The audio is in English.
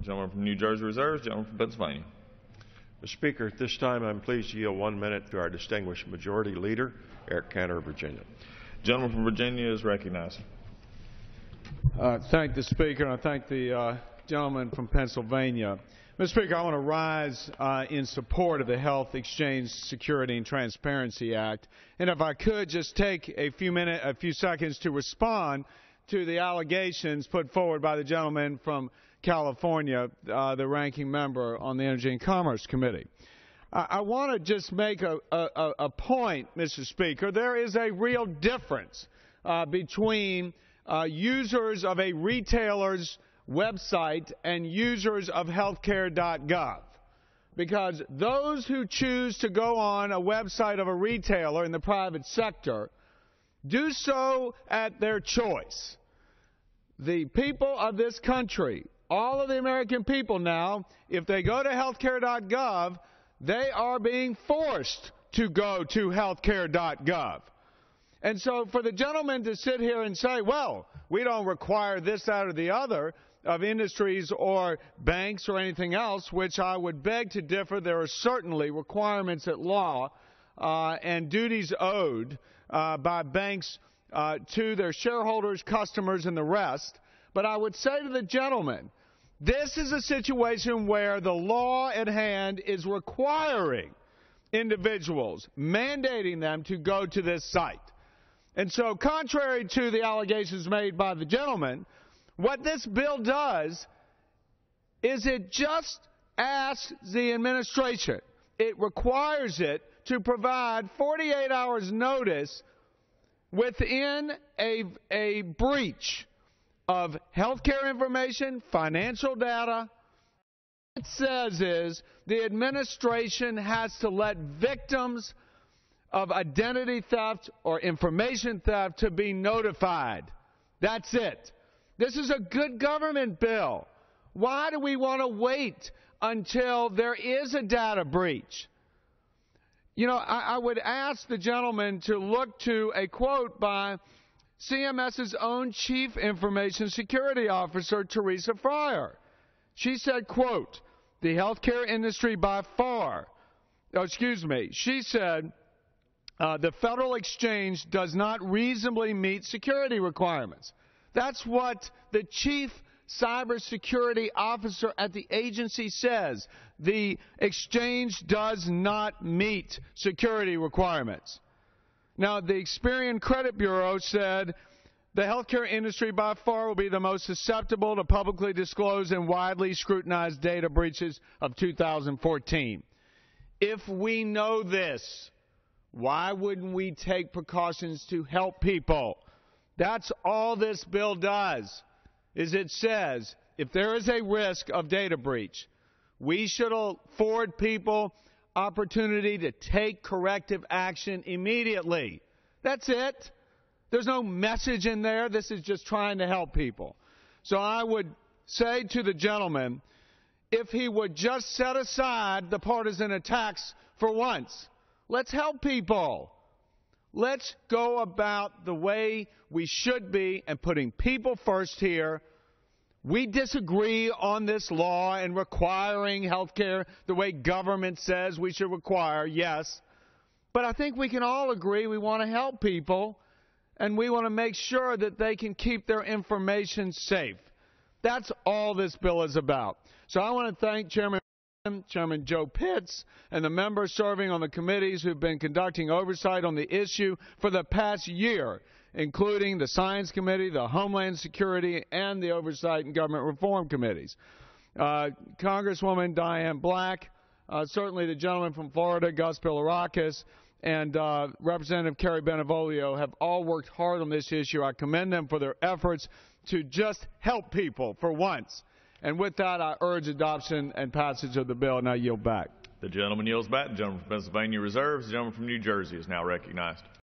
Gentleman from New Jersey reserves. Gentleman from Pennsylvania. Mr. Speaker, at this time I'm pleased to yield 1 minute to our distinguished Majority Leader, Eric Cantor of Virginia. Gentleman from Virginia is recognized. Thank the Speaker, and I thank the gentleman from Pennsylvania. Mr. Speaker, I want to rise in support of the Health Exchange Security and Transparency Act, and if I could just take a few seconds to respond to the allegations put forward by the gentleman from California, the ranking member on the Energy and Commerce Committee. I want to just make a point, Mr. Speaker. There is a real difference between users of a retailer's website and users of healthcare.gov, because those who choose to go on a website of a retailer in the private sector do so at their choice. The people of this country, all of the American people now, if they go to healthcare.gov, they are being forced to go to healthcare.gov. And so for the gentleman to sit here and say, well, we don't require this, that, or the other of industries or banks or anything else, which I would beg to differ. There are certainly requirements at law and duties owed by banks to their shareholders, customers, and the rest. But I would say to the gentleman, this is a situation where the law at hand is requiring individuals, mandating them to go to this site. And so contrary to the allegations made by the gentleman, what this bill does is it just asks the administration, it requires it to provide 48 hours notice within a breach of health care information, financial data. What it says is the administration has to let victims of identity theft or information theft to be notified. That's it. This is a good government bill. Why do we want to wait until there is a data breach? You know, I would ask the gentleman to look to a quote by CMS's own Chief Information Security Officer, Teresa Fryer. She said, quote, the healthcare industry by far, she said, the federal exchange does not reasonably meet security requirements. That's what the Chief Cybersecurity Officer at the agency says. The exchange does not meet security requirements. Now, the Experian Credit Bureau said the healthcare industry by far will be the most susceptible to publicly disclosed and widely scrutinized data breaches of 2014. If we know this, why wouldn't we take precautions to help people? That's all this bill does, is it says if there is a risk of data breach, we should afford people opportunity to take corrective action immediately. That's it. There's no message in there. This is just trying to help people. So I would say to the gentleman, if he would just set aside the partisan attacks for once, let's help people. Let's go about the way we should be and putting people first here. We disagree on this law and requiring health care the way government says we should require, yes. But I think we can all agree we want to help people and we want to make sure that they can keep their information safe. That's all this bill is about. So I want to thank Chairman Joe Pitts and the members serving on the committees who've been conducting oversight on the issue for the past year, including the Science Committee, the Homeland Security, and the Oversight and Government Reform Committees. Congresswoman Diane Black, certainly the gentleman from Florida, Gus Pilarakis, and Representative Kerry Benevolio have all worked hard on this issue. I commend them for their efforts to just help people for once. And with that, I urge adoption and passage of the bill, and I yield back. The gentleman yields back. The gentleman from Pennsylvania reserves. The gentleman from New Jersey is now recognized.